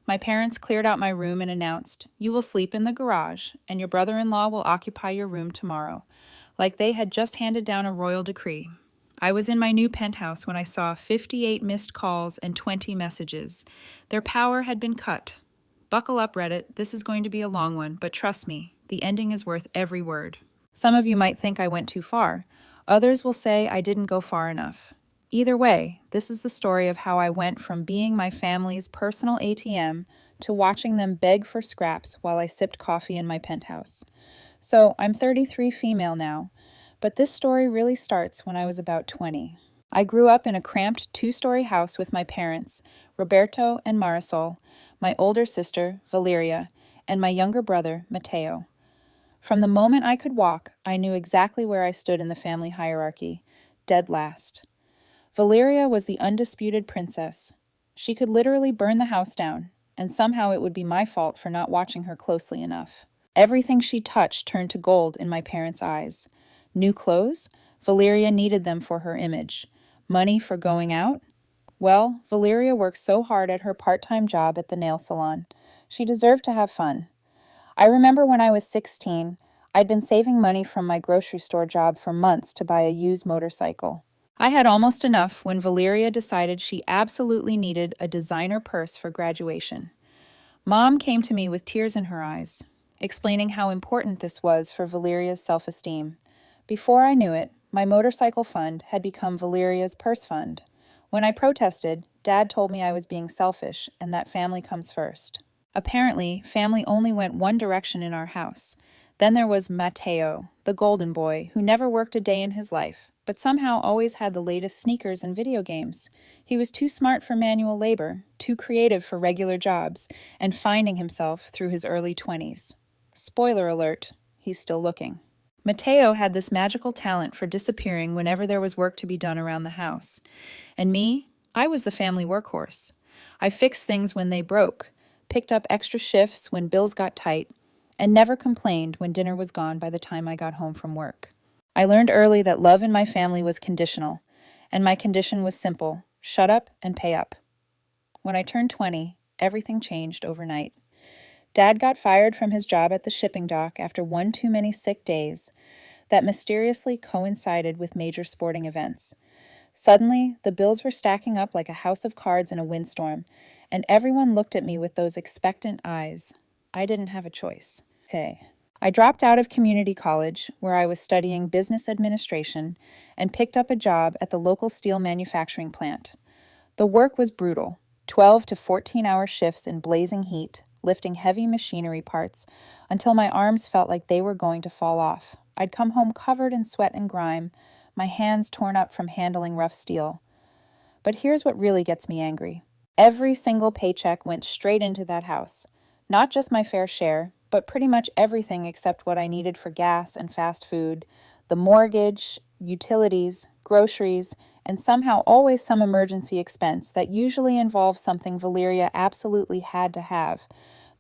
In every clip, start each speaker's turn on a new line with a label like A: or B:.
A: My parents cleared out my room and announced, "You will sleep in the garage, and your brother-in-law will occupy your room tomorrow," like they had just handed down a royal decree. I was in my new penthouse when I saw 58 missed calls and 20 messages. Their power had been cut. Buckle up, Reddit. This is going to be a long one, but trust me, the ending is worth every word. Some of you might think I went too far. Others will say I didn't go far enough. Either way, this is the story of how I went from being my family's personal ATM to watching them beg for scraps while I sipped coffee in my penthouse. So, I'm 33 female now, but this story really starts when I was about 20. I grew up in a cramped two-story house with my parents, Roberto and Marisol, my older sister, Valeria, and my younger brother, Matteo. From the moment I could walk, I knew exactly where I stood in the family hierarchy, dead last. Valeria was the undisputed princess. She could literally burn the house down, and somehow it would be my fault for not watching her closely enough. Everything she touched turned to gold in my parents' eyes. New clothes? Valeria needed them for her image. Money for going out? Well, Valeria worked so hard at her part-time job at the nail salon. She deserved to have fun. I remember when I was 16, I'd been saving money from my grocery store job for months to buy a used motorcycle. I had almost enough when Valeria decided she absolutely needed a designer purse for graduation. Mom came to me with tears in her eyes, explaining how important this was for Valeria's self-esteem. Before I knew it, my motorcycle fund had become Valeria's purse fund. When I protested, Dad told me I was being selfish and that family comes first. Apparently, family only went one direction in our house. Then there was Matteo, the golden boy, who never worked a day in his life, but somehow always had the latest sneakers and video games. He was too smart for manual labor, too creative for regular jobs, and finding himself through his early 20s. Spoiler alert, he's still looking. Matteo had this magical talent for disappearing whenever there was work to be done around the house. And me, I was the family workhorse. I fixed things when they broke, picked up extra shifts when bills got tight, and never complained when dinner was gone by the time I got home from work. I learned early that love in my family was conditional, and my condition was simple: shut up and pay up. When I turned 20, everything changed overnight. Dad got fired from his job at the shipping dock after one too many sick days that mysteriously coincided with major sporting events. Suddenly, the bills were stacking up like a house of cards in a windstorm, and everyone looked at me with those expectant eyes. I didn't have a choice. I dropped out of community college, where I was studying business administration, and picked up a job at the local steel manufacturing plant. The work was brutal: 12 to 14-hour shifts in blazing heat, lifting heavy machinery parts until my arms felt like they were going to fall off. I'd come home covered in sweat and grime, my hands torn up from handling rough steel. But here's what really gets me angry. Every single paycheck went straight into that house. Not just my fair share, but pretty much everything except what I needed for gas and fast food, the mortgage, utilities, groceries, and somehow always some emergency expense that usually involved something Valeria absolutely had to have.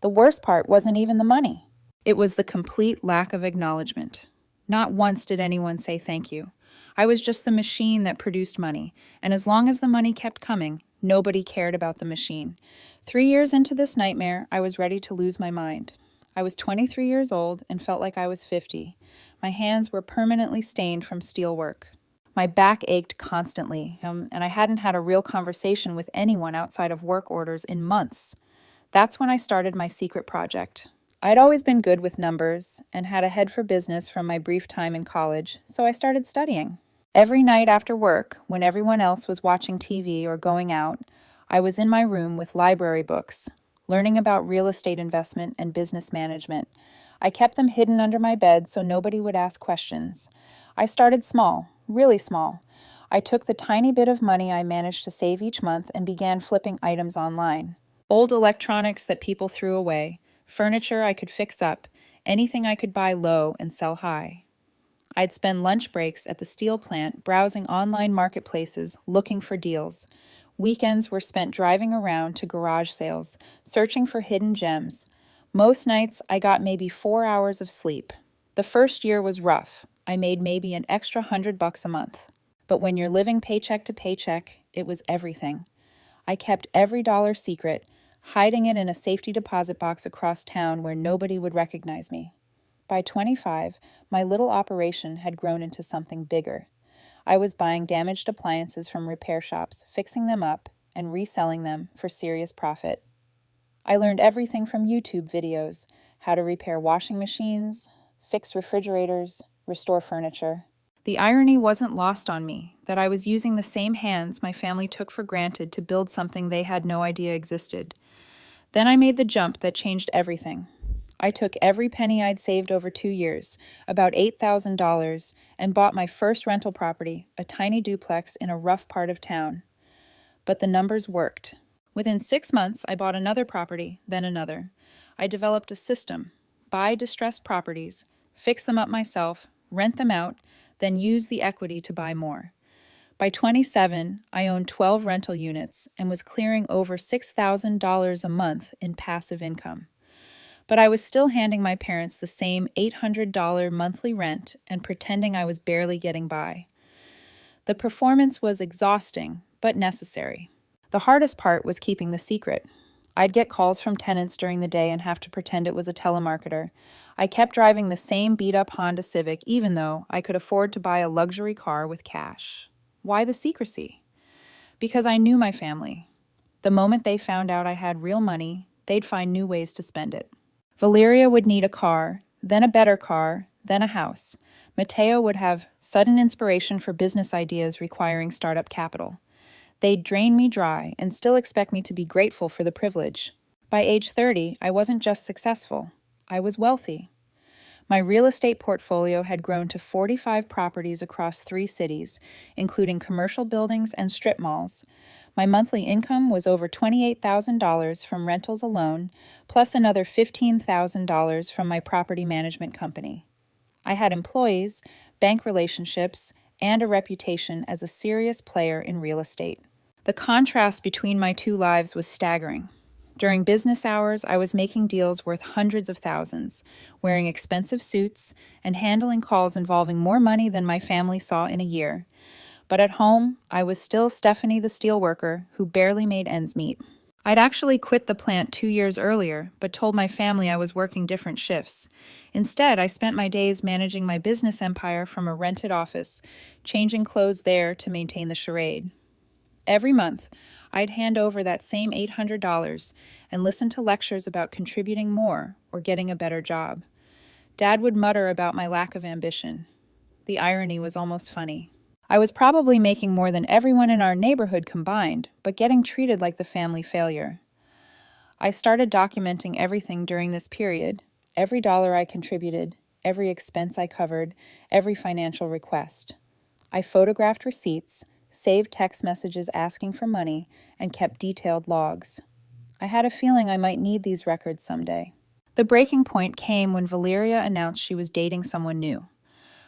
A: The worst part wasn't even the money. It was the complete lack of acknowledgement. Not once did anyone say thank you. I was just the machine that produced money, and as long as the money kept coming, nobody cared about the machine. 3 years into this nightmare, I was ready to lose my mind. I was 23 years old and felt like I was 50. My hands were permanently stained from steel work. My back ached constantly, and I hadn't had a real conversation with anyone outside of work orders in months. That's when I started my secret project. I'd always been good with numbers and had a head for business from my brief time in college, so I started studying. Every night after work, when everyone else was watching TV or going out, I was in my room with library books, learning about real estate investment and business management. I kept them hidden under my bed so nobody would ask questions. I started small, really small. I took the tiny bit of money I managed to save each month and began flipping items online. Old electronics that people threw away, furniture I could fix up, anything I could buy low and sell high. I'd spend lunch breaks at the steel plant browsing online marketplaces looking for deals. Weekends were spent driving around to garage sales, searching for hidden gems. Most nights I got maybe 4 hours of sleep. The first year was rough. I made maybe an extra $100 a month. But when you're living paycheck to paycheck, it was everything. I kept every dollar secret, hiding it in a safety deposit box across town where nobody would recognize me. By 25, my little operation had grown into something bigger. I was buying damaged appliances from repair shops, fixing them up, and reselling them for serious profit. I learned everything from YouTube videos: how to repair washing machines, fix refrigerators, restore furniture. The irony wasn't lost on me that I was using the same hands my family took for granted to build something they had no idea existed. Then I made the jump that changed everything. I took every penny I'd saved over 2 years, about $8,000, and bought my first rental property, a tiny duplex in a rough part of town. But the numbers worked. Within 6 months, I bought another property, then another. I developed a system: buy distressed properties, fix them up myself, rent them out, then use the equity to buy more. By 27, I owned 12 rental units and was clearing over $6,000 a month in passive income. But I was still handing my parents the same $800 monthly rent and pretending I was barely getting by. The performance was exhausting, but necessary. The hardest part was keeping the secret. I'd get calls from tenants during the day and have to pretend it was a telemarketer. I kept driving the same beat-up Honda Civic even though I could afford to buy a luxury car with cash. Why the secrecy? Because I knew my family. The moment they found out I had real money, they'd find new ways to spend it. Valeria would need a car, then a better car, then a house. Matteo would have sudden inspiration for business ideas requiring startup capital. They'd drain me dry and still expect me to be grateful for the privilege. By age 30, I wasn't just successful. I was wealthy. My real estate portfolio had grown to 45 properties across 3 cities, including commercial buildings and strip malls. My monthly income was over $28,000 from rentals alone, plus another $15,000 from my property management company. I had employees, bank relationships, and a reputation as a serious player in real estate. The contrast between my 2 lives was staggering. During business hours, I was making deals worth hundreds of thousands, wearing expensive suits, and handling calls involving more money than my family saw in a year. But at home, I was still Stephanie the steelworker who barely made ends meet. I'd actually quit the plant 2 years earlier, but told my family I was working different shifts. Instead, I spent my days managing my business empire from a rented office, changing clothes there to maintain the charade. Every month, I'd hand over that same $800 and listen to lectures about contributing more or getting a better job. Dad would mutter about my lack of ambition. The irony was almost funny. I was probably making more than everyone in our neighborhood combined, but getting treated like the family failure. I started documenting everything during this period: every dollar I contributed, every expense I covered, every financial request. I photographed receipts, saved text messages asking for money, and kept detailed logs. I had a feeling I might need these records someday. The breaking point came when Valeria announced she was dating someone new.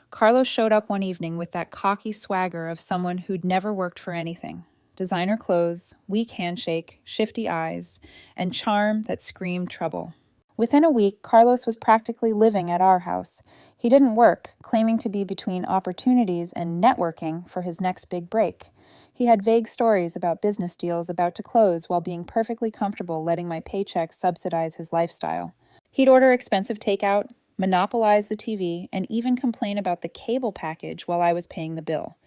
A: Carlos showed up one evening with that cocky swagger of someone who'd never worked for anything. Designer clothes, weak handshake, shifty eyes, and charm that screamed trouble. Within a week, Carlos was practically living at our house. He didn't work, claiming to be between opportunities and networking for his next big break. He had vague stories about business deals about to close while being perfectly comfortable letting my paycheck subsidize his lifestyle. He'd order expensive takeout, monopolize the TV, and even complain about the cable package while I was paying the bill.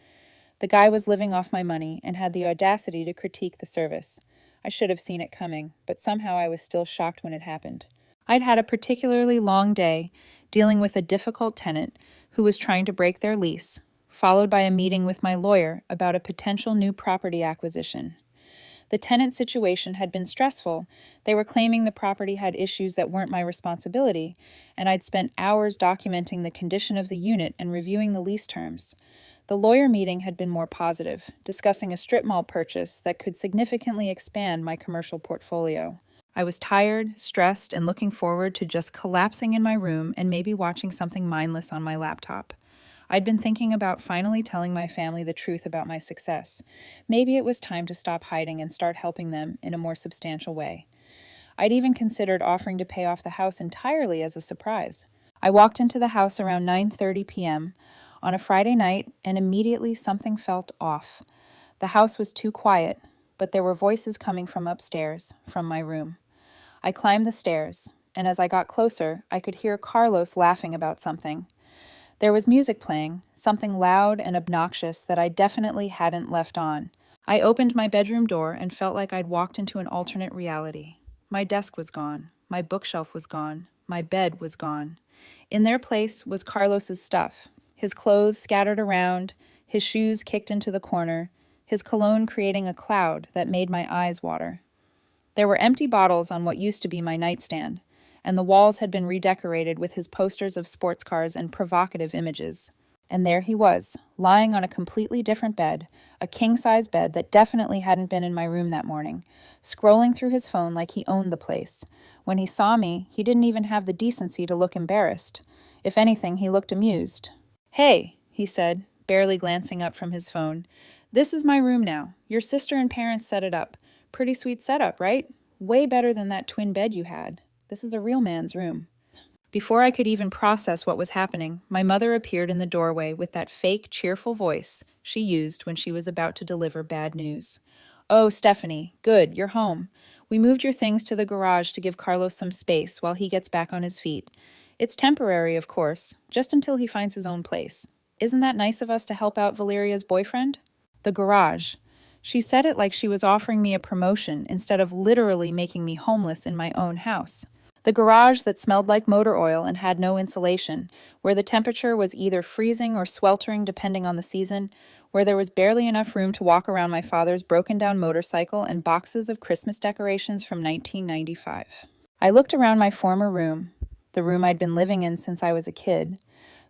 A: The guy was living off my money and had the audacity to critique the service. I should have seen it coming, but somehow I was still shocked when it happened. I'd had a particularly long day dealing with a difficult tenant who was trying to break their lease, followed by a meeting with my lawyer about a potential new property acquisition. The tenant situation had been stressful. They were claiming the property had issues that weren't my responsibility, and I'd spent hours documenting the condition of the unit and reviewing the lease terms. The lawyer meeting had been more positive, discussing a strip mall purchase that could significantly expand my commercial portfolio. I was tired, stressed, and looking forward to just collapsing in my room and maybe watching something mindless on my laptop. I'd been thinking about finally telling my family the truth about my success. Maybe it was time to stop hiding and start helping them in a more substantial way. I'd even considered offering to pay off the house entirely as a surprise. I walked into the house around 9:30 p.m. on a Friday night, and immediately something felt off. The house was too quiet, but there were voices coming from upstairs, from my room. I climbed the stairs, and as I got closer, I could hear Carlos laughing about something. There was music playing, something loud and obnoxious that I definitely hadn't left on. I opened my bedroom door and felt like I'd walked into an alternate reality. My desk was gone. My bookshelf was gone. My bed was gone. In their place was Carlos's stuff, his clothes scattered around, his shoes kicked into the corner, his cologne creating a cloud that made my eyes water. There were empty bottles on what used to be my nightstand, and the walls had been redecorated with his posters of sports cars and provocative images. And there he was, lying on a completely different bed, a king-size bed that definitely hadn't been in my room that morning, scrolling through his phone like he owned the place. When he saw me, he didn't even have the decency to look embarrassed. If anything, he looked amused. "Hey," he said, barely glancing up from his phone. "This is my room now. Your sister and parents set it up. Pretty sweet setup, right? Way better than that twin bed you had. This is a real man's room." Before I could even process what was happening, my mother appeared in the doorway with that fake, cheerful voice she used when she was about to deliver bad news. "Oh, Stephanie, good, you're home. We moved your things to the garage to give Carlos some space while he gets back on his feet. It's temporary, of course, just until he finds his own place. Isn't that nice of us to help out Valeria's boyfriend?" The garage. She said it like she was offering me a promotion instead of literally making me homeless in my own house. The garage that smelled like motor oil and had no insulation, where the temperature was either freezing or sweltering depending on the season, where there was barely enough room to walk around my father's broken-down motorcycle and boxes of Christmas decorations from 1995. I looked around my former room, the room I'd been living in since I was a kid,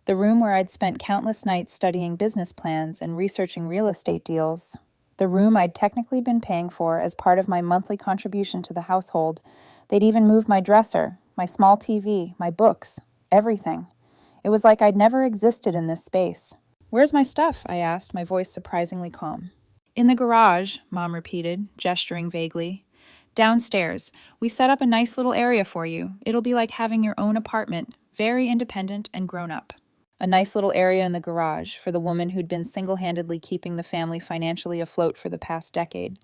A: the room where I'd spent countless nights studying business plans and researching real estate deals, the room I'd technically been paying for as part of my monthly contribution to the household. They'd even moved my dresser, my small TV, my books, everything. It was like I'd never existed in this space. "Where's my stuff?" I asked, my voice surprisingly calm. "In the garage," Mom repeated, gesturing vaguely. "Downstairs. We set up a nice little area for you. It'll be like having your own apartment, very independent and grown up." A nice little area in the garage for the woman who'd been single-handedly keeping the family financially afloat for the past decade.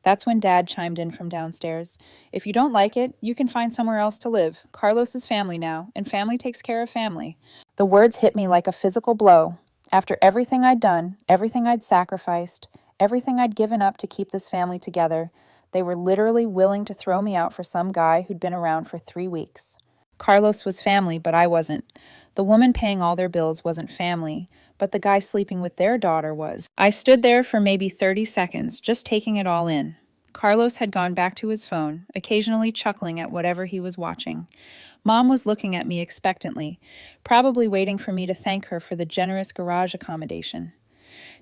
A: That's when Dad chimed in from downstairs. "If you don't like it, you can find somewhere else to live. Carlos is family now, and family takes care of family." The words hit me like a physical blow. After everything I'd done, everything I'd sacrificed, everything I'd given up to keep this family together, they were literally willing to throw me out for some guy who'd been around for 3 weeks. Carlos was family, but I wasn't. The woman paying all their bills wasn't family, but the guy sleeping with their daughter was. I stood there for maybe 30 seconds, just taking it all in. Carlos had gone back to his phone, occasionally chuckling at whatever he was watching. Mom was looking at me expectantly, probably waiting for me to thank her for the generous garage accommodation.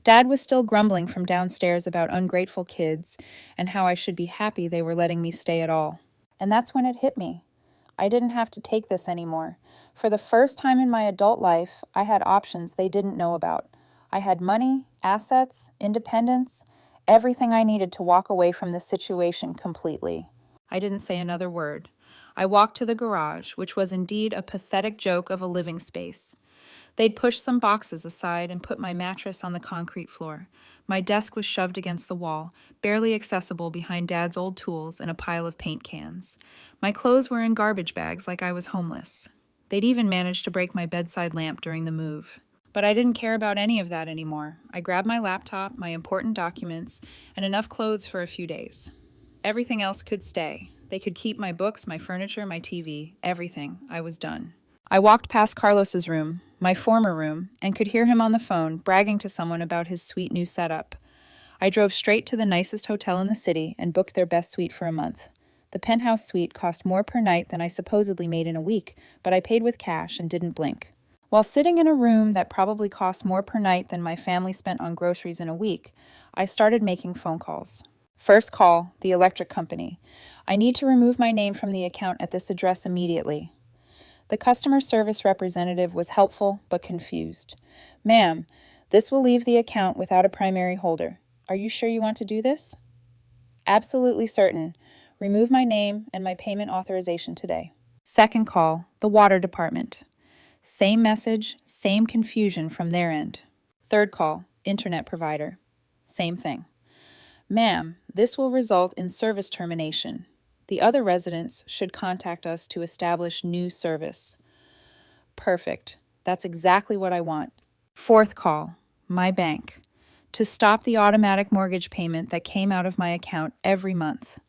A: Dad was still grumbling from downstairs about ungrateful kids and how I should be happy they were letting me stay at all. And that's when it hit me. I didn't have to take this anymore. For the first time in my adult life, I had options they didn't know about. I had money, assets, independence, everything I needed to walk away from this situation completely. I didn't say another word. I walked to the garage, which was indeed a pathetic joke of a living space. They'd pushed some boxes aside and put my mattress on the concrete floor. My desk was shoved against the wall, barely accessible behind Dad's old tools and a pile of paint cans. My clothes were in garbage bags like I was homeless. They'd even managed to break my bedside lamp during the move. But I didn't care about any of that anymore. I grabbed my laptop, my important documents, and enough clothes for a few days. Everything else could stay. They could keep my books, my furniture, my TV, everything. I was done. I walked past Carlos's room, my former room, and could hear him on the phone bragging to someone about his sweet new setup. I drove straight to the nicest hotel in the city and booked their best suite for a month. The penthouse suite cost more per night than I supposedly made in a week, but I paid with cash and didn't blink. While sitting in a room that probably cost more per night than my family spent on groceries in a week, I started making phone calls. First call, the electric company. "I need to remove my name from the account at this address immediately." The customer service representative was helpful but confused. "Ma'am, this will leave the account without a primary holder. Are you sure you want to do this?" "Absolutely certain. Remove my name and my payment authorization today." Second call, the water department. Same message, same confusion from their end. Third call, internet provider. Same thing. "Ma'am, this will result in service termination." The other residents should contact us to establish new service. Perfect. That's exactly what I want. Fourth call, my bank, to stop the automatic mortgage payment that came out of my account every month.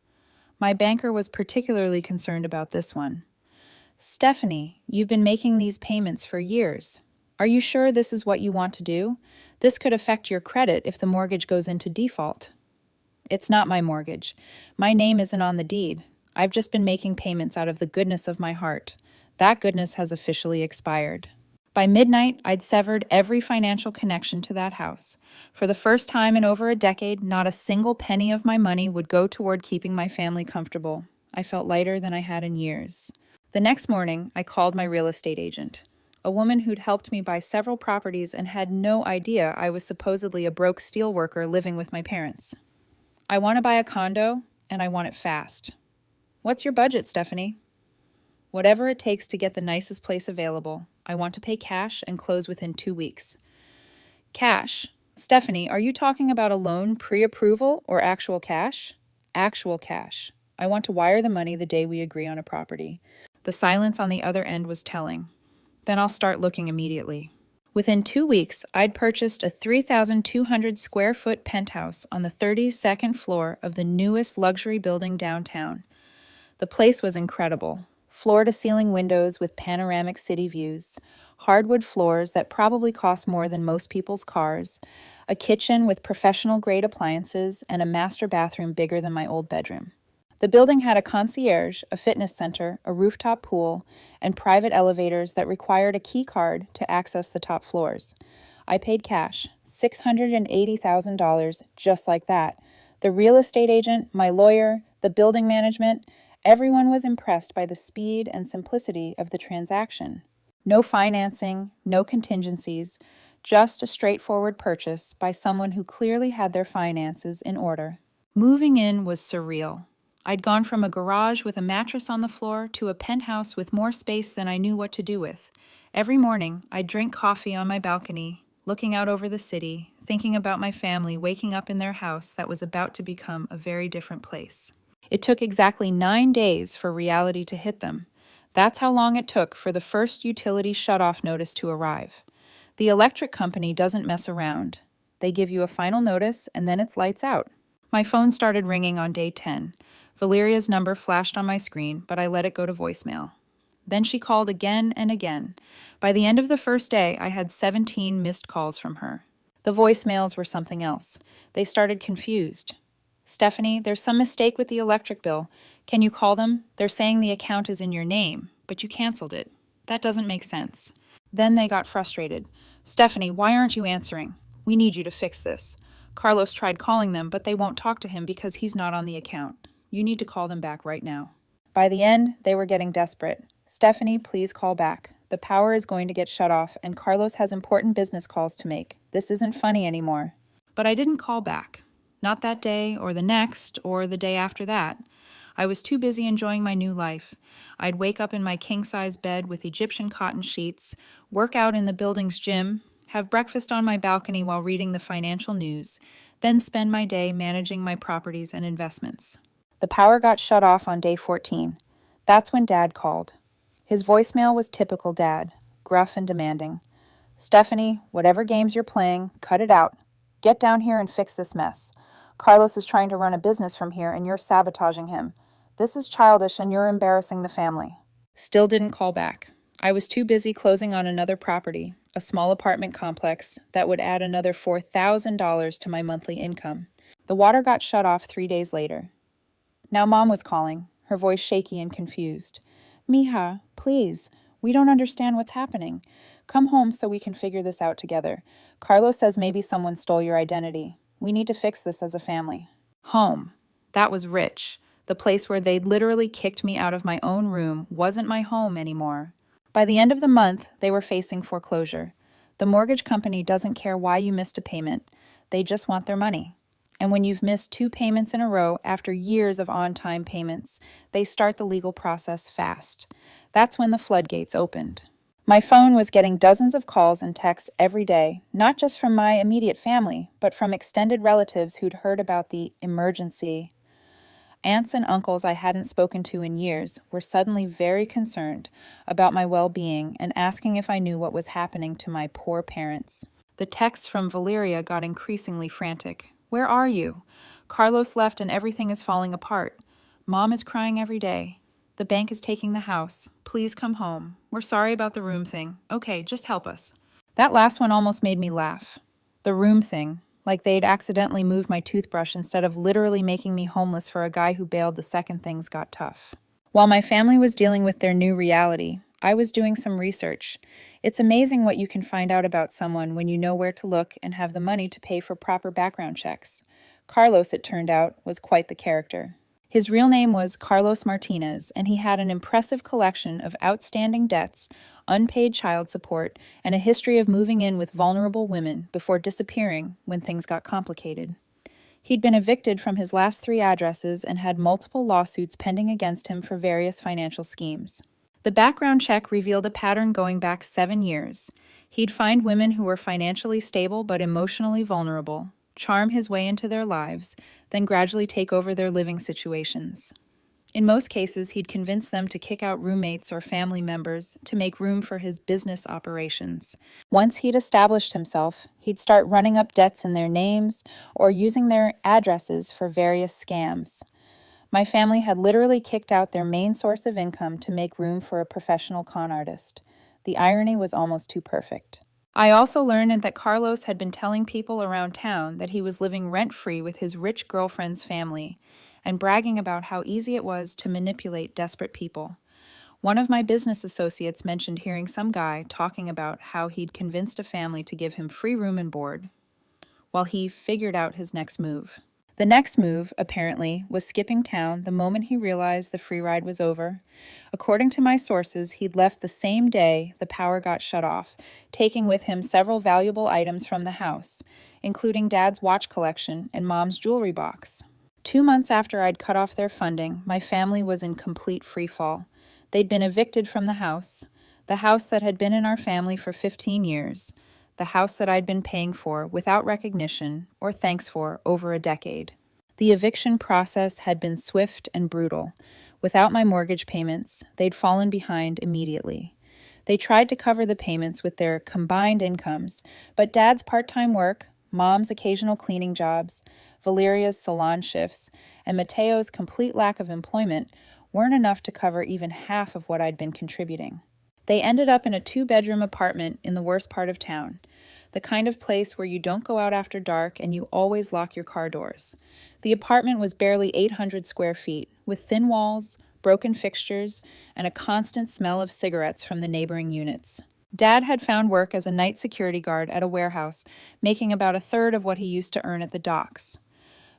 A: My banker was particularly concerned about this one. Stephanie, you've been making these payments for years. Are you sure this is what you want to do? This could affect your credit if the mortgage goes into default. It's not my mortgage. My name isn't on the deed. I've just been making payments out of the goodness of my heart. That goodness has officially expired. By midnight, I'd severed every financial connection to that house. For the first time in over a decade, not a single penny of my money would go toward keeping my family comfortable. I felt lighter than I had in years. The next morning, I called my real estate agent, a woman who'd helped me buy several properties and had no idea I was supposedly a broke steelworker living with my parents. I want to buy a condo, and I want it fast. What's your budget, Stephanie? Whatever it takes to get the nicest place available. I want to pay cash and close within 2 weeks. Cash? Stephanie, are you talking about a loan pre-approval or actual cash? Actual cash. I want to wire the money the day we agree on a property. The silence on the other end was telling. Then I'll start looking immediately. Within 2 weeks, I'd purchased a 3,200 square foot penthouse on the 32nd floor of the newest luxury building downtown. The place was incredible. Floor-to-ceiling windows with panoramic city views, hardwood floors that probably cost more than most people's cars, a kitchen with professional-grade appliances, and a master bathroom bigger than my old bedroom. The building had a concierge, a fitness center, a rooftop pool, and private elevators that required a key card to access the top floors. I paid cash, $680,000, just like that. The real estate agent, my lawyer, the building management, everyone was impressed by the speed and simplicity of the transaction. No financing, no contingencies, just a straightforward purchase by someone who clearly had their finances in order. Moving in was surreal. I'd gone from a garage with a mattress on the floor to a penthouse with more space than I knew what to do with. Every morning, I'd drink coffee on my balcony, looking out over the city, thinking about my family waking up in their house that was about to become a very different place. It took exactly 9 days for reality to hit them. That's how long it took for the first utility shutoff notice to arrive. The electric company doesn't mess around. They give you a final notice and then it's lights out. My phone started ringing on day 10. Valeria's number flashed on my screen, but I let it go to voicemail. Then she called again and again. By the end of the first day, I had 17 missed calls from her. The voicemails were something else. They started confused. Stephanie, there's some mistake with the electric bill. Can you call them? They're saying the account is in your name, but you canceled it. That doesn't make sense. Then they got frustrated. Stephanie, why aren't you answering? We need you to fix this. Carlos tried calling them, but they won't talk to him because he's not on the account. You need to call them back right now. By the end, they were getting desperate. Stephanie, please call back. The power is going to get shut off, and Carlos has important business calls to make. This isn't funny anymore. But I didn't call back. Not that day, or the next, or the day after that. I was too busy enjoying my new life. I'd wake up in my king-size bed with Egyptian cotton sheets, work out in the building's gym, have breakfast on my balcony while reading the financial news, then spend my day managing my properties and investments. The power got shut off on day 14. That's when Dad called. His voicemail was typical Dad, gruff and demanding. Stephanie, whatever games you're playing, cut it out. Get down here and fix this mess. Carlos is trying to run a business from here and you're sabotaging him. This is childish and you're embarrassing the family. Still didn't call back. I was too busy closing on another property, a small apartment complex that would add another $4,000 to my monthly income. The water got shut off 3 days later. Now Mom was calling, her voice shaky and confused. Mija, please, we don't understand what's happening. Come home so we can figure this out together. Carlos says maybe someone stole your identity. We need to fix this as a family. Home. That was rich. The place where they'd literally kicked me out of my own room wasn't my home anymore. By the end of the month, they were facing foreclosure. The mortgage company doesn't care why you missed a payment. They just want their money. And when you've missed 2 payments in a row after years of on-time payments, they start the legal process fast. That's when the floodgates opened. My phone was getting dozens of calls and texts every day, not just from my immediate family, but from extended relatives who'd heard about the emergency. Aunts and uncles I hadn't spoken to in years were suddenly very concerned about my well-being and asking if I knew what was happening to my poor parents. The texts from Valeria got increasingly frantic. "Where are you? Carlos left and everything is falling apart. Mom is crying every day. The bank is taking the house. Please come home. We're sorry about the room thing. Okay, just help us." That last one almost made me laugh. The room thing, like they'd accidentally moved my toothbrush instead of literally making me homeless for a guy who bailed the second things got tough. While my family was dealing with their new reality, I was doing some research. It's amazing what you can find out about someone when you know where to look and have the money to pay for proper background checks. Carlos, it turned out, was quite the character. His real name was Carlos Martinez, and he had an impressive collection of outstanding debts, unpaid child support, and a history of moving in with vulnerable women before disappearing when things got complicated. He'd been evicted from his last 3 addresses and had multiple lawsuits pending against him for various financial schemes. The background check revealed a pattern going back 7 years. He'd find women who were financially stable but emotionally vulnerable, charm his way into their lives, then gradually take over their living situations. In most cases, he'd convince them to kick out roommates or family members to make room for his business operations. Once he'd established himself, he'd start running up debts in their names or using their addresses for various scams. My family had literally kicked out their main source of income to make room for a professional con artist. The irony was almost too perfect. I also learned that Carlos had been telling people around town that he was living rent-free with his rich girlfriend's family and bragging about how easy it was to manipulate desperate people. One of my business associates mentioned hearing some guy talking about how he'd convinced a family to give him free room and board while he figured out his next move. The next move, apparently, was skipping town the moment he realized the free ride was over. According to my sources, he'd left the same day the power got shut off, taking with him several valuable items from the house, including Dad's watch collection and Mom's jewelry box. 2 months after I'd cut off their funding, my family was in complete freefall. They'd been evicted from the house that had been in our family for 15 years, the house that I'd been paying for without recognition or thanks for over a decade. The eviction process had been swift and brutal. Without my mortgage payments, they'd fallen behind immediately. They tried to cover the payments with their combined incomes, but Dad's part-time work, Mom's occasional cleaning jobs, Valeria's salon shifts, and Mateo's complete lack of employment weren't enough to cover even half of what I'd been contributing. They ended up in a 2-bedroom apartment in the worst part of town, the kind of place where you don't go out after dark and you always lock your car doors. The apartment was barely 800 square feet, with thin walls, broken fixtures, and a constant smell of cigarettes from the neighboring units. Dad had found work as a night security guard at a warehouse, making about 1/3 of what he used to earn at the docks.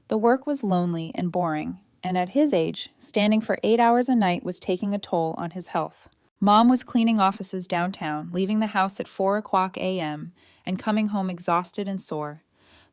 A: The work was lonely and boring, and at his age, standing for 8 hours a night was taking a toll on his health. Mom was cleaning offices downtown, leaving the house at 4:00 a.m. and coming home exhausted and sore.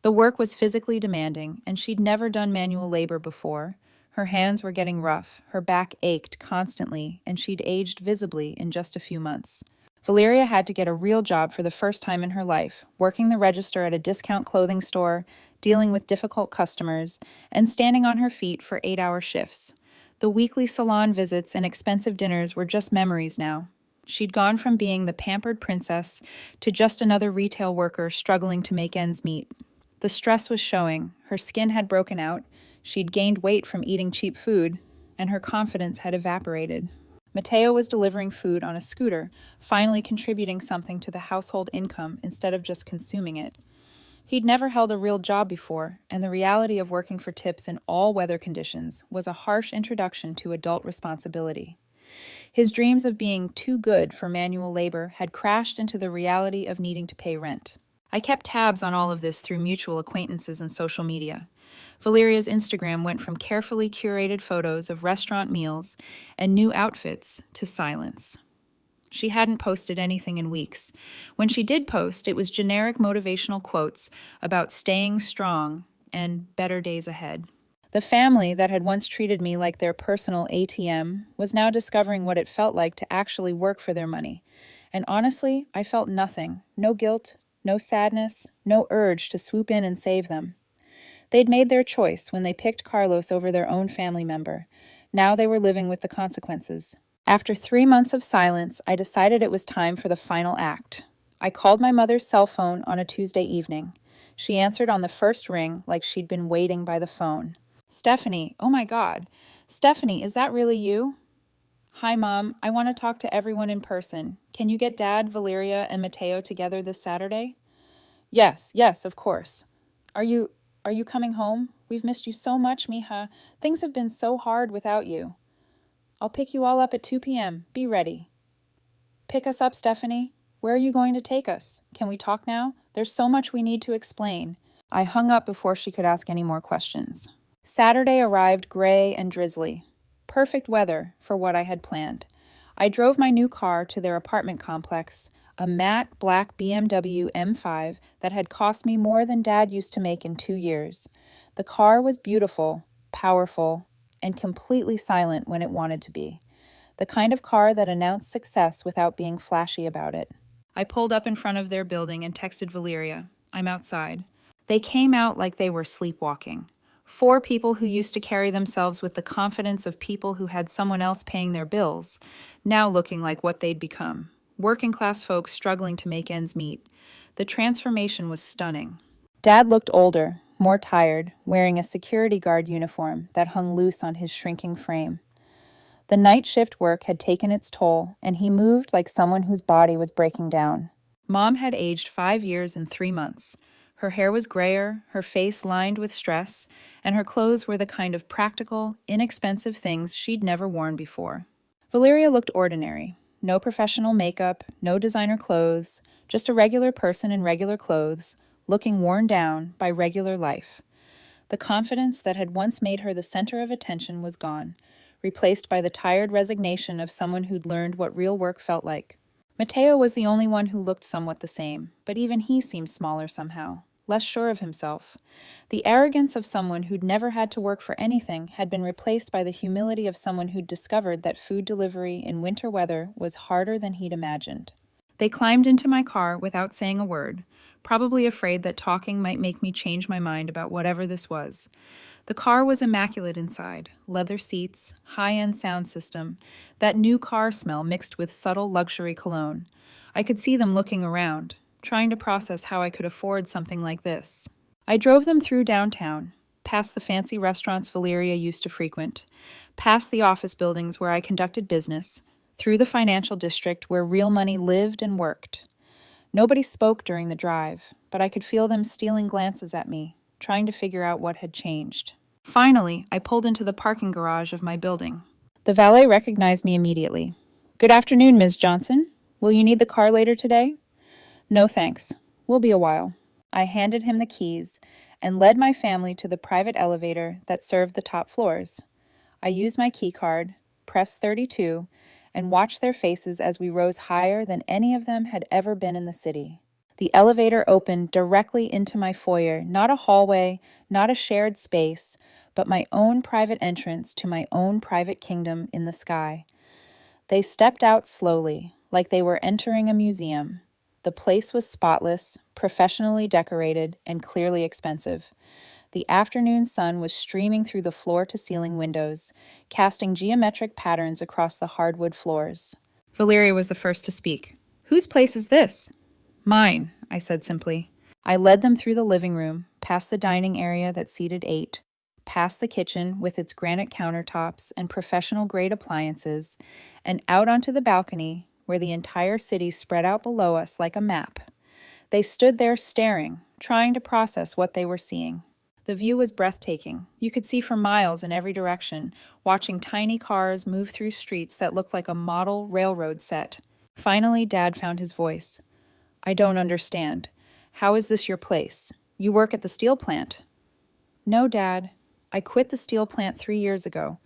A: The work was physically demanding, and she'd never done manual labor before. Her hands were getting rough, her back ached constantly, and she'd aged visibly in just a few months. Valeria had to get a real job for the first time in her life, working the register at a discount clothing store, dealing with difficult customers, and standing on her feet for 8-hour shifts. The weekly salon visits and expensive dinners were just memories now. She'd gone from being the pampered princess to just another retail worker struggling to make ends meet. The stress was showing. Her skin had broken out, she'd gained weight from eating cheap food, and her confidence had evaporated. Mateo was delivering food on a scooter, finally contributing something to the household income instead of just consuming it. He'd never held a real job before, and the reality of working for tips in all weather conditions was a harsh introduction to adult responsibility. His dreams of being too good for manual labor had crashed into the reality of needing to pay rent. I kept tabs on all of this through mutual acquaintances and social media. Valeria's Instagram went from carefully curated photos of restaurant meals and new outfits to silence. She hadn't posted anything in weeks. When she did post, it was generic motivational quotes about staying strong and better days ahead. The family that had once treated me like their personal ATM was now discovering what it felt like to actually work for their money. And honestly, I felt nothing. No guilt, no sadness, no urge to swoop in and save them. They'd made their choice when they picked Carlos over their own family member. Now they were living with the consequences. After 3 months of silence, I decided it was time for the final act. I called my mother's cell phone on a Tuesday evening. She answered on the first ring like she'd been waiting by the phone. Stephanie, oh my God. Stephanie, is that really you? Hi, Mom. I want to talk to everyone in person. Can you get Dad, Valeria, and Mateo together this Saturday? Yes, of course. Are you coming home? We've missed you so much, mija. Things have been so hard without you. I'll pick you all up at 2 p.m. Be ready. Pick us up, Stephanie. Where are you going to take us? Can we talk now? There's so much we need to explain. I hung up before she could ask any more questions. Saturday arrived gray and drizzly. Perfect weather for what I had planned. I drove my new car to their apartment complex, a matte black BMW M5 that had cost me more than Dad used to make in 2 years. The car was beautiful, powerful, and completely silent when it wanted to be. The kind of car that announced success without being flashy about it. I pulled up in front of their building and texted Valeria, I'm outside. They came out like they were sleepwalking. 4 people who used to carry themselves with the confidence of people who had someone else paying their bills, now looking like what they'd become. Working-class folks struggling to make ends meet. The transformation was stunning. Dad looked older, more tired, wearing a security guard uniform that hung loose on his shrinking frame. The night shift work had taken its toll, and he moved like someone whose body was breaking down. Mom had aged 5 years and 3 months. Her hair was grayer, her face lined with stress, and her clothes were the kind of practical, inexpensive things she'd never worn before. Valeria looked ordinary. No professional makeup, no designer clothes, just a regular person in regular clothes, looking worn down by regular life. The confidence that had once made her the center of attention was gone, replaced by the tired resignation of someone who'd learned what real work felt like. Mateo was the only one who looked somewhat the same, but even he seemed smaller somehow, less sure of himself. The arrogance of someone who'd never had to work for anything had been replaced by the humility of someone who'd discovered that food delivery in winter weather was harder than he'd imagined. They climbed into my car without saying a word, probably afraid that talking might make me change my mind about whatever this was. The car was immaculate inside, leather seats, high-end sound system, that new car smell mixed with subtle luxury cologne. I could see them looking around, trying to process how I could afford something like this. I drove them through downtown, past the fancy restaurants Valeria used to frequent, past the office buildings where I conducted business, through the financial district where real money lived and worked. Nobody spoke during the drive, but I could feel them stealing glances at me, trying to figure out what had changed. Finally, I pulled into the parking garage of my building. The valet recognized me immediately. Good afternoon, Ms. Johnson. Will you need the car later today? No, thanks. We'll be a while. I handed him the keys and led my family to the private elevator that served the top floors. I used my key card, pressed 32, and watched their faces as we rose higher than any of them had ever been in the city. The elevator opened directly into my foyer, not a hallway, not a shared space, but my own private entrance to my own private kingdom in the sky. They stepped out slowly, like they were entering a museum. The place was spotless, professionally decorated, and clearly expensive. The afternoon sun was streaming through the floor-to-ceiling windows, casting geometric patterns across the hardwood floors. Valeria was the first to speak. Whose place is this? Mine, I said simply. I led them through the living room, past the dining area that seated 8, past the kitchen with its granite countertops and professional-grade appliances, and out onto the balcony where the entire city spread out below us like a map. They stood there staring, trying to process what they were seeing. The view was breathtaking. You could see for miles in every direction, watching tiny cars move through streets that looked like a model railroad set. Finally, Dad found his voice. I don't understand. How is this your place? You work at the steel plant. No, Dad. I quit the steel plant 3 years ago.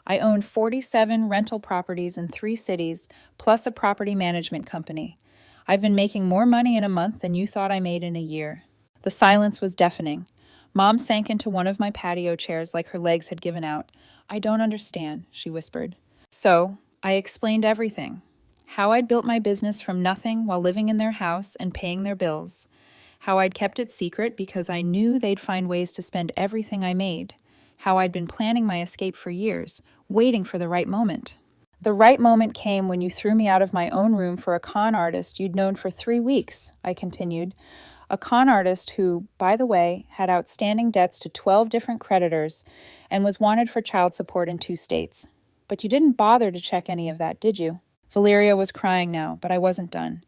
A: I own 47 rental properties in 3 cities, plus a property management company. I've been making more money in a month than you thought I made in a year. The silence was deafening. Mom sank into one of my patio chairs like her legs had given out. I don't understand, she whispered. So, I explained everything. How I'd built my business from nothing while living in their house and paying their bills. How I'd kept it secret because I knew they'd find ways to spend everything I made. How I'd been planning my escape for years, waiting for the right moment. The right moment came when you threw me out of my own room for a con artist you'd known for 3 weeks, I continued. A con artist who, by the way, had outstanding debts to 12 different creditors and was wanted for child support in 2 states. But you didn't bother to check any of that, did you? Valeria was crying now, but I wasn't done.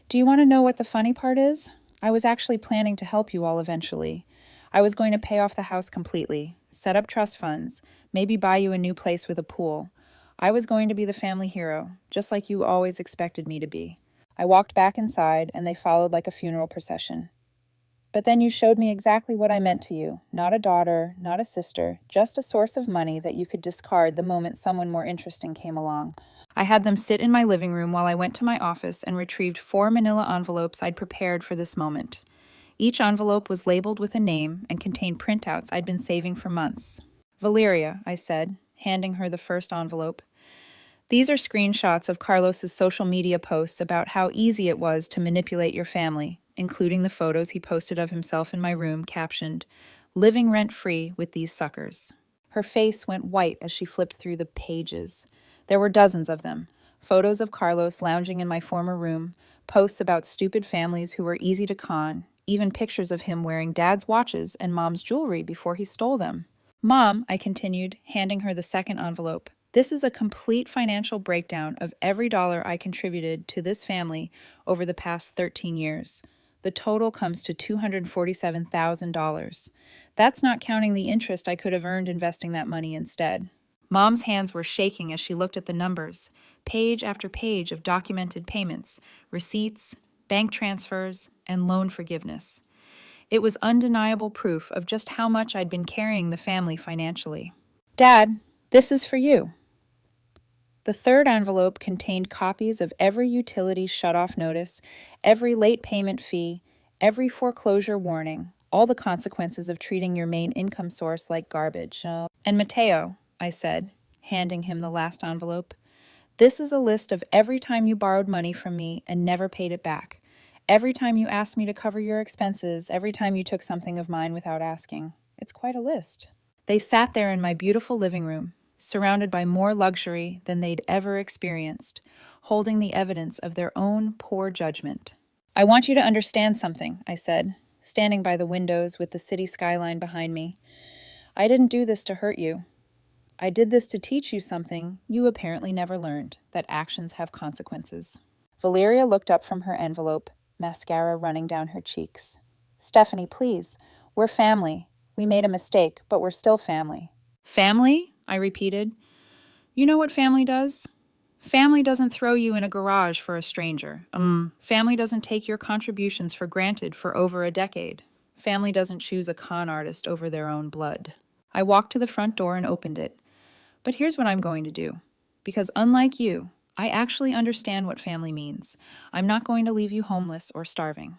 A: Do you want to know what the funny part is? I was actually planning to help you all eventually. I was going to pay off the house completely, set up trust funds, maybe buy you a new place with a pool. I was going to be the family hero, just like you always expected me to be. I walked back inside, and they followed like a funeral procession. But then you showed me exactly what I meant to you. Not a daughter, not a sister, just a source of money that you could discard the moment someone more interesting came along. I had them sit in my living room while I went to my office and retrieved 4 manila envelopes I'd prepared for this moment. Each envelope was labeled with a name and contained printouts I'd been saving for months. Valeria, I said, handing her the first envelope. These are screenshots of Carlos's social media posts about how easy it was to manipulate your family, including the photos he posted of himself in my room captioned, "Living rent-free with these suckers." Her face went white as she flipped through the pages. There were dozens of them. Photos of Carlos lounging in my former room, posts about stupid families who were easy to con, even pictures of him wearing dad's watches and mom's jewelry before he stole them. Mom, I continued, handing her the second envelope. This is a complete financial breakdown of every dollar I contributed to this family over the past 13 years. The total comes to $247,000. That's not counting the interest I could have earned investing that money instead. Mom's hands were shaking as she looked at the numbers, page after page of documented payments, receipts, bank transfers, and loan forgiveness. It was undeniable proof of just how much I'd been carrying the family financially. Dad, this is for you. The third envelope contained copies of every utility shut-off notice, every late payment fee, every foreclosure warning, all the consequences of treating your main income source like garbage. And Mateo, I said, handing him the last envelope, this is a list of every time you borrowed money from me and never paid it back. Every time you asked me to cover your expenses, every time you took something of mine without asking. It's quite a list. They sat there in my beautiful living room, surrounded by more luxury than they'd ever experienced, holding the evidence of their own poor judgment. I want you to understand something, I said, standing by the windows with the city skyline behind me. I didn't do this to hurt you. I did this to teach you something you apparently never learned, that actions have consequences. Valeria looked up from her envelope, mascara running down her cheeks. Stephanie, please, we're family. We made a mistake, but we're still family. Family? I repeated. You know what family does? Family doesn't throw you in a garage for a stranger. Family doesn't take your contributions for granted for over a decade. Family doesn't choose a con artist over their own blood. I walked to the front door and opened it. But here's what I'm going to do. Because unlike you, I actually understand what family means. I'm not going to leave you homeless or starving.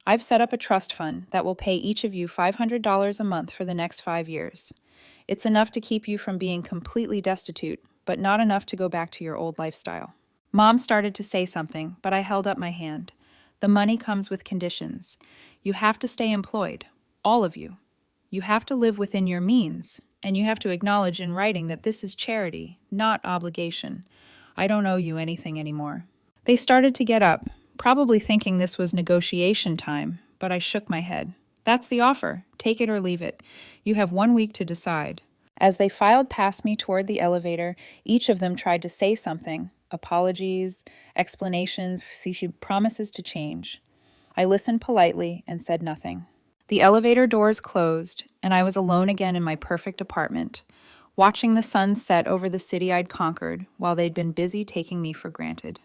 A: I've set up a trust fund that will pay each of you $500 a month for the next 5 years. It's enough to keep you from being completely destitute, but not enough to go back to your old lifestyle. Mom started to say something, but I held up my hand. The money comes with conditions. You have to stay employed, all of you. You have to live within your means, and you have to acknowledge in writing that this is charity, not obligation. I don't owe you anything anymore. They started to get up, probably thinking this was negotiation time, but I shook my head. That's the offer. Take it or leave it. You have 1 week to decide. As they filed past me toward the elevator, each of them tried to say something. Apologies, explanations, promises to change. I listened politely and said nothing. The elevator doors closed, and I was alone again in my perfect apartment, watching the sun set over the city I'd conquered while they'd been busy taking me for granted.